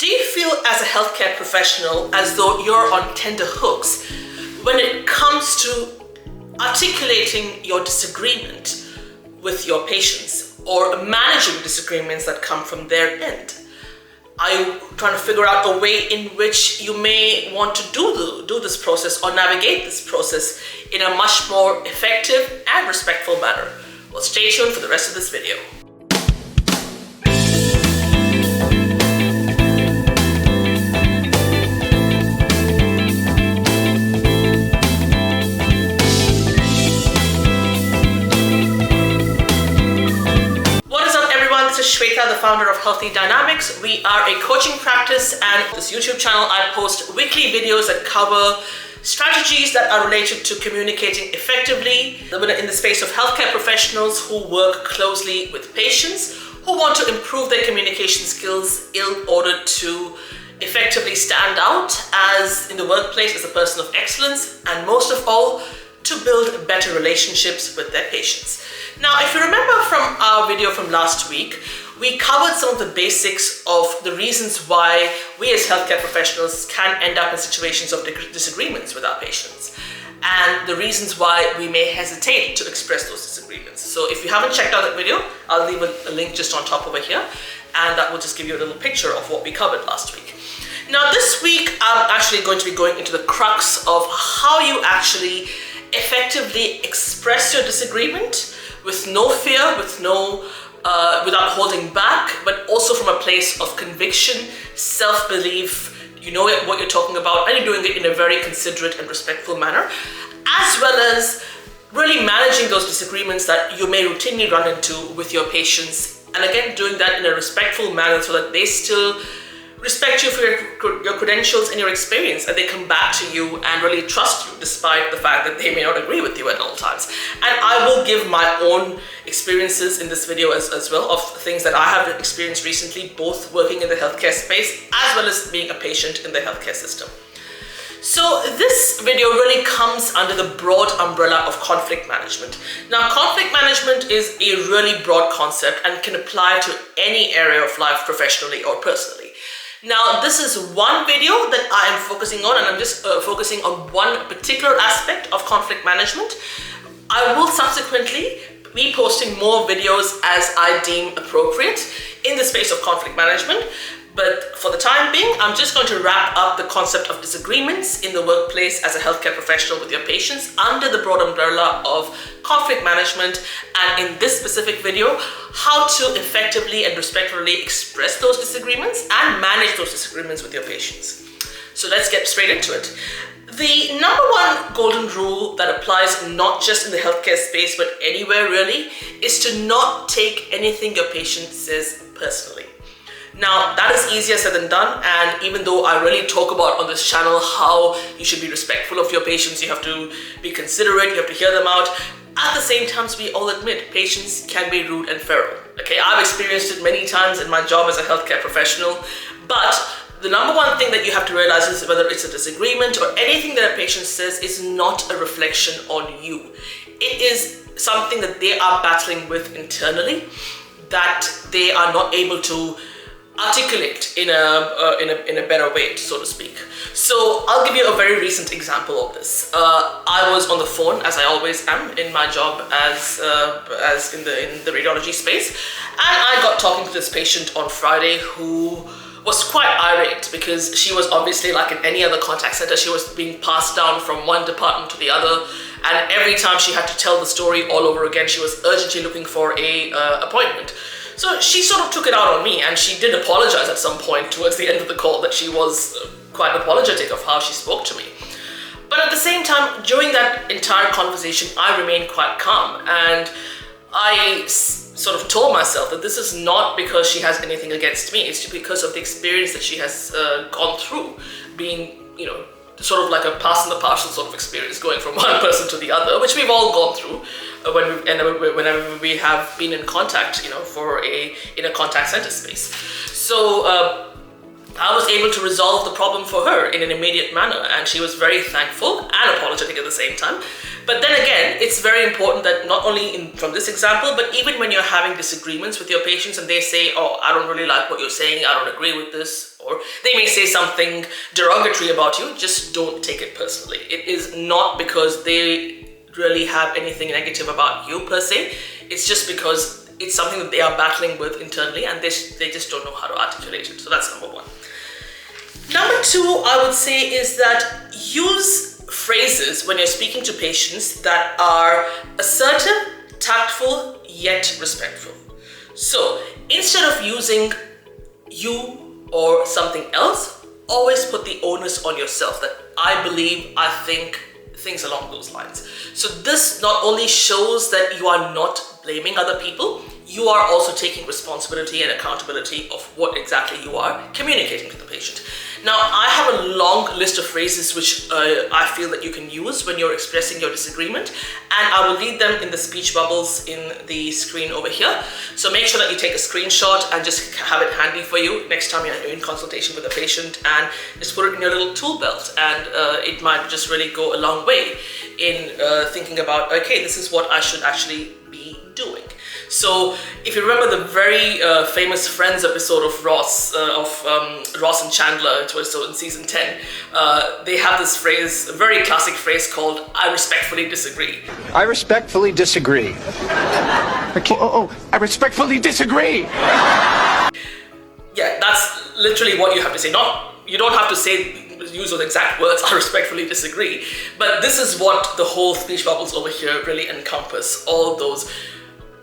Do you feel as a healthcare professional as though you're on tender hooks when it comes to articulating your disagreement with your patients or managing disagreements that come from their end? Are you trying to figure out a way in which you may want to do this process or navigate this process in a much more effective and respectful manner? Well, stay tuned for the rest of this video. Shweta, the founder of Healthy Dynamics. We are a coaching practice, and this YouTube channel I post weekly videos that cover strategies that are related to communicating effectively in the space of healthcare professionals who work closely with patients who want to improve their communication skills in order to effectively stand out as in the workplace as a person of excellence, and most of all, to build better relationships with their patients. Now, if you remember from our video from last week, we covered some of the basics of the reasons why we as healthcare professionals can end up in situations of disagreements with our patients, and the reasons why we may hesitate to express those disagreements. So if you haven't checked out that video, I'll leave a link just on top over here, and that will just give you a little picture of what we covered last week. Now, this week, I'm actually going to be going into the crux of how you actually effectively express your disagreement with no fear, without holding back, but also from a place of conviction, self-belief. You know what you're talking about, and you're doing it in a very considerate and respectful manner, as well as really managing those disagreements that you may routinely run into with your patients, and again, doing that in a respectful manner so that they still respect you for your credentials and your experience, and they come back to you and really trust you despite the fact that they may not agree with you at all times. And I will give my own experiences in this video as well of things that I have experienced recently, both working in the healthcare space as well as being a patient in the healthcare system. So this video really comes under the broad umbrella of conflict management. Now, conflict management is a really broad concept and can apply to any area of life, professionally or personally. Now, this is one video that I am focusing on, and I'm just focusing on one particular aspect of conflict management. I will subsequently be posting more videos as I deem appropriate in the space of conflict management. But for the time being, I'm just going to wrap up the concept of disagreements in the workplace as a healthcare professional with your patients under the broad umbrella of conflict management, and in this specific video, how to effectively and respectfully express those disagreements and manage those disagreements with your patients. So let's get straight into it. The number one golden rule that applies not just in the healthcare space, but anywhere really, is to not take anything your patient says personally. Now, that is easier said than done, and even though I really talk about on this channel how you should be respectful of your patients, you have to be considerate, you have to hear them out, at the same time, we all admit patients can be rude and feral. Okay, I've experienced it many times in my job as a healthcare professional, but the number one thing that you have to realize is whether it's a disagreement or anything that a patient says is not a reflection on you. It is something that they are battling with internally, that they are not able to articulate in a better way, so to speak. So I'll give you a very recent example of this. I was on the phone, as I always am in my job as in the radiology space, and I got talking to this patient on Friday who was quite irate because she was obviously, like in any other contact center, she was being passed down from one department to the other, and every time she had to tell the story all over again, she was urgently looking for a appointment. So she sort of took it out on me, and she did apologize at some point towards the end of the call that she was quite apologetic of how she spoke to me. But at the same time, during that entire conversation, I remained quite calm, and I sort of told myself that this is not because she has anything against me, it's because of the experience that she has gone through, being, sort of like a pass in the parcel sort of experience, going from one person to the other, which we've all gone through whenever we have been in contact, in a contact center space. So I was able to resolve the problem for her in an immediate manner, and she was very thankful and apologetic at the same time. But then again, it's very important that not only from this example, but even when you're having disagreements with your patients and they say, oh, I don't really like what you're saying, I don't agree with this, or they may say something derogatory about you. Just don't take it personally. It is not because they really have anything negative about you per se. It's just because it's something that they are battling with internally and they just don't know how to articulate it. So that's number one. Number two, I would say, is that use phrases when you're speaking to patients that are assertive, tactful, yet respectful. So instead of using you or something else, always put the onus on yourself, that I believe, I think, things along those lines. So this not only shows that you are not blaming other people, you are also taking responsibility and accountability of what exactly you are communicating to the patient. Now, I have a long list of phrases which I feel that you can use when you're expressing your disagreement, and I will leave them in the speech bubbles in the screen over here. So make sure that you take a screenshot and just have it handy for you next time you're in consultation with a patient, and just put it in your little tool belt, and it might just really go a long way in thinking about, okay, this is what I should actually be doing. So if you remember the very famous Friends episode of Ross and Chandler, it was so in season 10, they have this phrase, a very classic phrase called, I respectfully disagree. I respectfully disagree. I respectfully disagree. Yeah, that's literally what you have to say. You don't have to use those exact words, I respectfully disagree, but this is what the whole speech bubbles over here really encompass, all those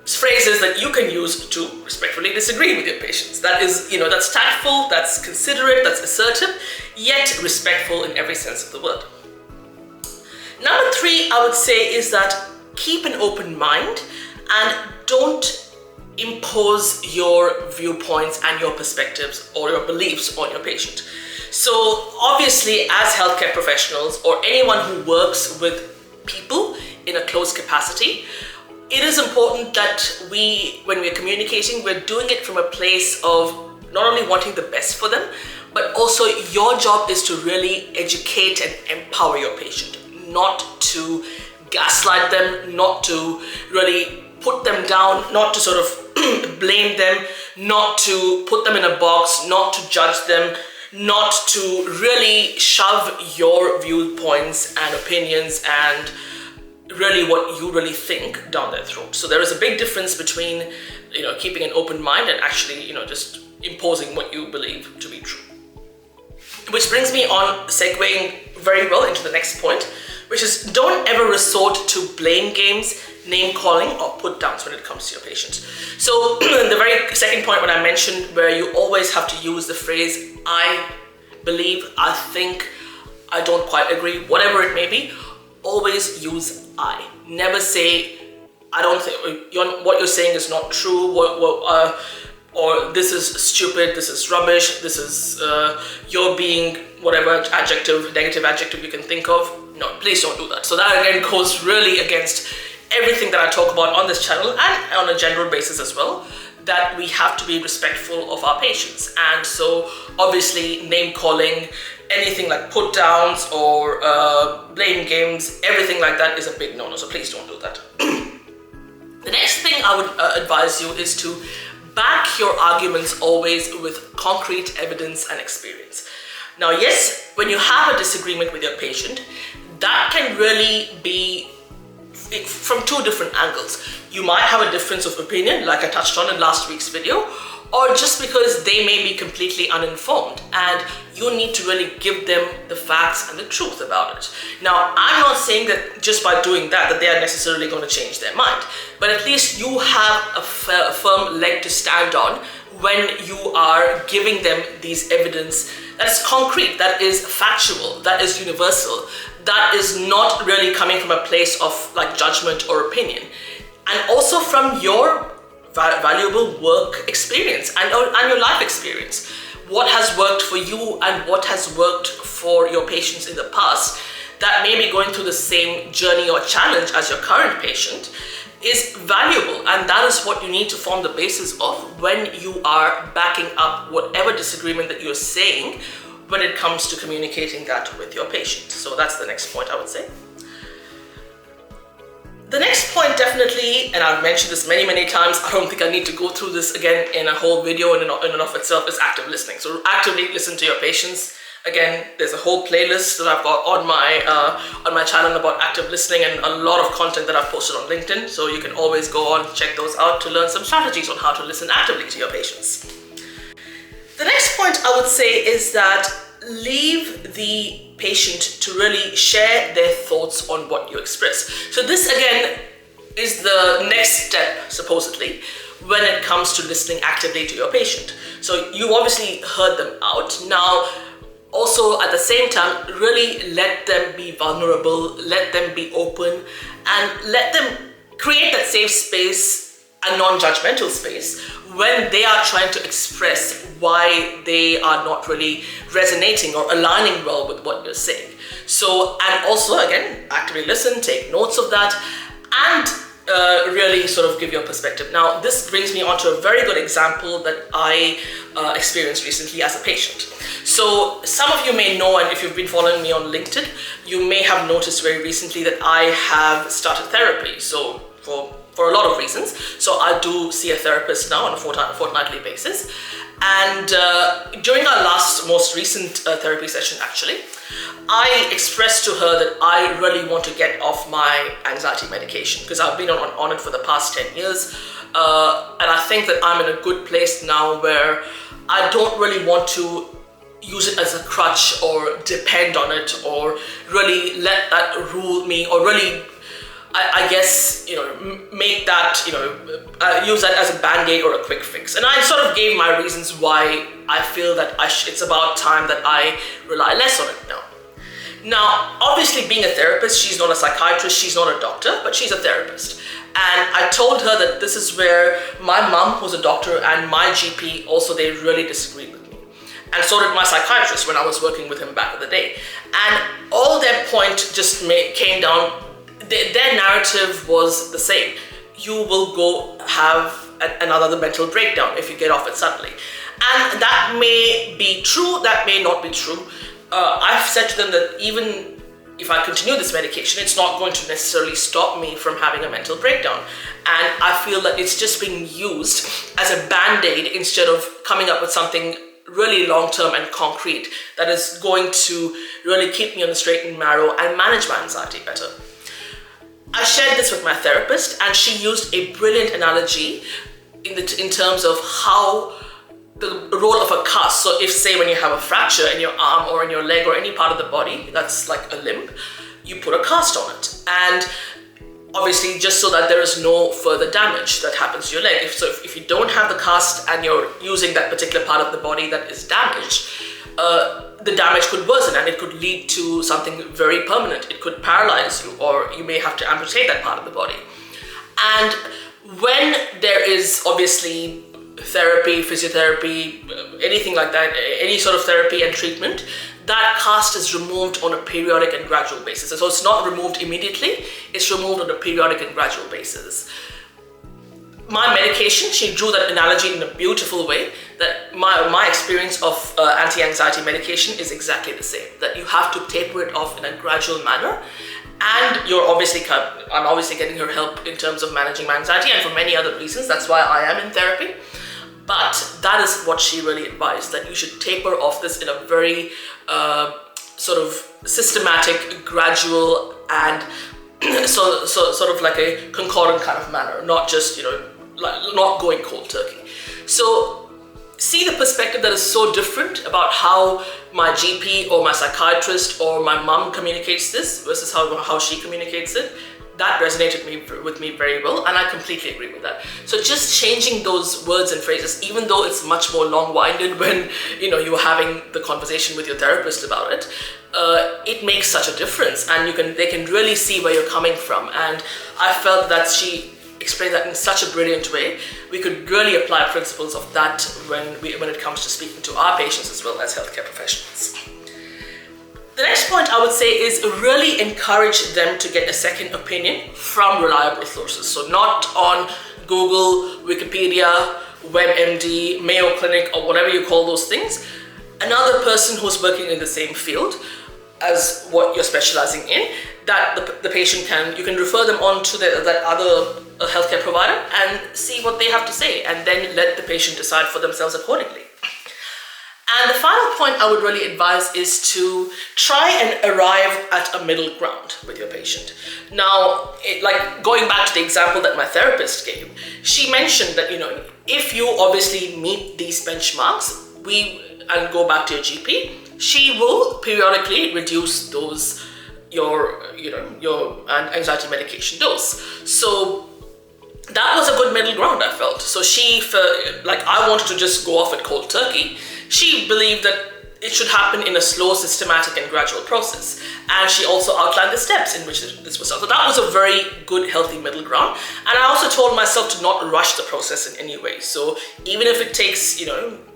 phrases that you can use to respectfully disagree with your patients. That is, that's tactful, that's considerate, that's assertive, yet respectful in every sense of the word. Number three, I would say, is that keep an open mind and don't impose your viewpoints and your perspectives or your beliefs on your patient. So obviously, as healthcare professionals or anyone who works with people in a close capacity, it is important that when we're communicating, we're doing it from a place of not only wanting the best for them, but also your job is to really educate and empower your patient, not to gaslight them, not to really put them down, not to sort of blame them, not to put them in a box, not to judge them, not to really shove your viewpoints and opinions and really what you really think down their throat. So there is a big difference between, keeping an open mind and actually, just imposing what you believe to be true. Which brings me on, segueing very well into the next point, which is don't ever resort to blame games, name calling, or put downs when it comes to your patients. So the very second point when I mentioned where you always have to use the phrase, I believe, I think, I don't quite agree, whatever it may be, always use I. Never say, I don't think, what you're saying is not true, or this is stupid, this is rubbish, this is, you're being whatever negative adjective you can think of. No, please don't do that. So that again goes really against everything that I talk about on this channel and on a general basis as well, that we have to be respectful of our patients. And so obviously name calling, anything like put downs or blame games, everything like that is a big no-no, so please don't do that. The next thing I would advise you is to back your arguments always with concrete evidence and experience. Now, yes, when you have a disagreement with your patient, that can really be from two different angles. You might have a difference of opinion, like I touched on in last week's video, or just because they may be completely uninformed and you need to really give them the facts and the truth about it. Now, I'm not saying that just by doing that they are necessarily going to change their mind, but at least you have a firm leg to stand on when you are giving them these evidence that is concrete, that is factual, that is universal, that is not really coming from a place of like judgment or opinion, and also from your valuable work experience and your life experience. What has worked for you and what has worked for your patients in the past that may be going through the same journey or challenge as your current patient is valuable, and that is what you need to form the basis of when you are backing up whatever disagreement that you're saying when it comes to communicating that with your patient. So that's the next point I would say. The next point definitely, and I've mentioned this many times, I don't think I need to go through this again in a whole video in and of itself, is active listening. So actively listen to your patients. Again, there's a whole playlist that I've got on my channel about active listening, and a lot of content that I've posted on LinkedIn. So you can always go on, check those out to learn some strategies on how to listen actively to your patients. The next point I would say is that leave the patient to really share their thoughts on what you express. So this again is the next step, supposedly, when it comes to listening actively to your patient. So you obviously heard them out. Now, also at the same time, really let them be vulnerable, let them be open, and let them create that safe space and non-judgmental space when they are trying to express why they are not really resonating or aligning well with what you're saying. So, and also again, actively listen, take notes of that, and really sort of give your perspective. Now, this brings me on to a very good example that I experienced recently as a patient. So some of you may know, and if you've been following me on LinkedIn, you may have noticed very recently that I have started therapy. So for a lot of reasons. So I do see a therapist now on a fortnightly basis. And during our most recent therapy session, actually, I expressed to her that I really want to get off my anxiety medication because I've been on it for the past 10 years. And I think that I'm in a good place now where I don't really want to use it as a crutch or depend on it or really let that rule me or really, I guess, make that, use that as a band-aid or a quick fix. And I sort of gave my reasons why I feel that it's about time that I rely less on it now. Now, obviously being a therapist, she's not a psychiatrist, she's not a doctor, but she's a therapist. And I told her that this is where my mum, who's a doctor, and my GP also, they really disagreed with me. And so did my psychiatrist when I was working with him back in the day. And all their point just came down, their narrative was the same. You will go have another mental breakdown if you get off it suddenly. And that may be true, that may not be true. I've said to them that even if I continue this medication, it's not going to necessarily stop me from having a mental breakdown. And I feel that it's just being used as a band-aid instead of coming up with something really long-term and concrete that is going to really keep me on the straight and narrow and manage my anxiety better. I shared this with my therapist, and she used a brilliant analogy in terms of how the role of a cast. So if, say, when you have a fracture in your arm or in your leg or any part of the body that's like a limb, you put a cast on it. And obviously just so that there is no further damage that happens to your leg. If you don't have the cast and you're using that particular part of the body that is damaged, the damage could worsen and it could lead to something very permanent. It could paralyze you, or you may have to amputate that part of the body. And when there is obviously therapy, physiotherapy, anything like that, any sort of therapy and treatment, that cast is removed on a periodic and gradual basis. So it's not removed immediately, it's removed on a periodic and gradual basis. My medication, she drew that analogy in a beautiful way, that my experience of anti-anxiety medication is exactly the same, that you have to taper it off in a gradual manner. And I'm obviously getting her help in terms of managing my anxiety and for many other reasons. That's why I am in therapy. But that is what she really advised, that you should taper off this in a very sort of systematic, gradual, and sort of like a concordant kind of manner, not just, not going cold turkey. So see the perspective that is so different about how my GP or my psychiatrist or my mum communicates this versus how she communicates it. That resonated with me very well, and I completely agree with that. So just changing those words and phrases, even though it's much more long-winded when you're having the conversation with your therapist about it, it makes such a difference, and they can really see where you're coming from. And I felt that she explained that in such a brilliant way. We could really apply principles of that when it comes to speaking to our patients as well as healthcare professionals. The next point I would say is really encourage them to get a second opinion from reliable sources. So not on Google, Wikipedia, WebMD, Mayo Clinic, or whatever you call those things. Another person who's working in the same field as what you're specializing in, that the patient you can refer them on to that other healthcare provider and see what they have to say, and then let the patient decide for themselves accordingly. And the final point I would really advise is to try and arrive at a middle ground with your patient. Now, like going back to the example that my therapist gave, she mentioned that, if you obviously meet these benchmarks, and go back to your GP, she will periodically reduce your anxiety medication dose. So that was a good middle ground, I felt. So she felt like I wanted to just go off at cold turkey. She believed that it should happen in a slow, systematic, and gradual process. And she also outlined the steps in which this was done. So that was a very good, healthy middle ground. And I also told myself to not rush the process in any way. So even if it takes,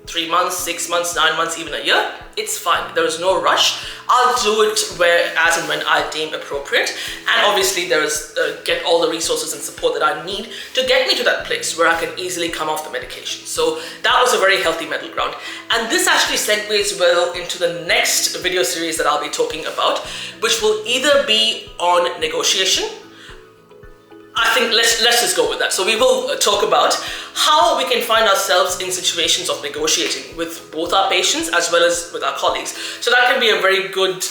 3 months, 6 months, 9 months, even a year, it's fine. There is no rush. I'll do it as and when I deem appropriate. And obviously get all the resources and support that I need to get me to that place where I can easily come off the medication. So that was a very healthy middle ground. And this actually segues well into the next video series that I'll be talking about, which will either be on negotiation. I think let's just go with that. So we will talk about how we can find ourselves in situations of negotiating with both our patients as well as with our colleagues. So that can be a very good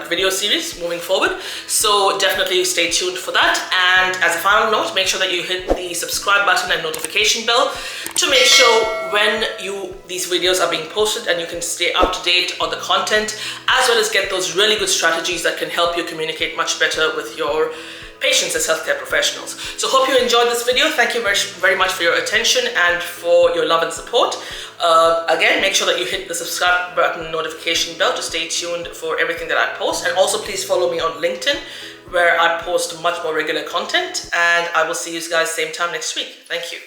video series moving forward. So definitely stay tuned for that. And as a final note, make sure that you hit the subscribe button and notification bell to make sure when these videos are being posted, and you can stay up to date on the content, as well as get those really good strategies that can help you communicate much better with your patients as healthcare professionals. So hope you enjoyed this video. Thank you very, very much for your attention and for your love and support. Again, make sure that you hit the subscribe button, notification bell to stay tuned for everything that I post. And also please follow me on LinkedIn, where I post much more regular content. And I will see you guys same time next week. Thank you.